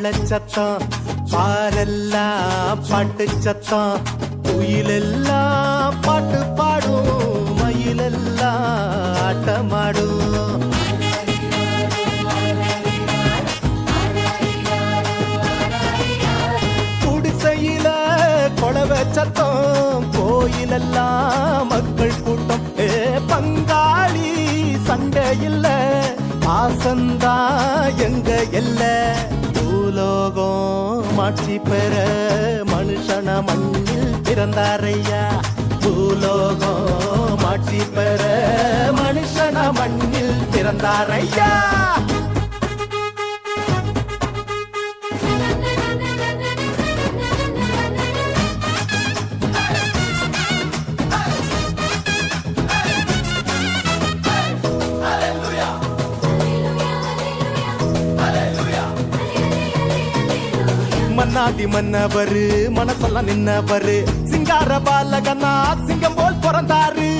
மேளச்சத்தம் பாரெல்லாம் பாட்டு சத்தம் குயிலெல்லாம் பாட்டு பாடும் மயிலெல்லாம் ஆட்டமாடும் குடிசையில கொளவ சத்தம் கோயிலெல்லாம் மக்கள் கூட்டம் பங்காளி சண்டை இல்ல பாசந்தா எங்க எல்ல பூலோகம் மாட்சி பெற மனுஷன மண்ணில் பிறந்தாரையா பூலோகம் மாட்சி பெற மனுஷன மண்ணில் பிறந்தாரையா மன்னாடி மன்னவரு மனசெல்லாம் நின்னவரு சிங்கார பாலகனா சிங்கம் போல் பிறந்தாரு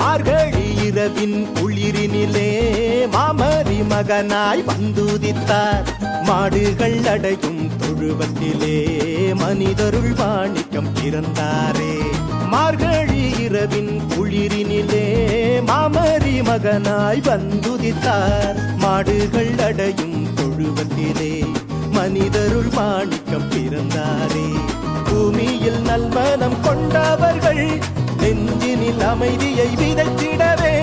மார்கழி இரவின் குளிரினிலே மாமரி மகனாய் வந்துதித்தார் மாடுகள் அடையும் தொழுவத்திலே மனிதருள் வாணிக்கம் பிறந்தாரே மார்கழி இரவின் குளிரினிலே மாமரி மகனாய் வந்துதித்தார் மாடுகள் அடையும் தொழுவத்திலே மனிதருள் வாணிக்கம் பிறந்தாரே பூமியில் நல்மனம் கொண்டவர்கள் நெஞ்சினில் அமைதியை விதைத்திடவே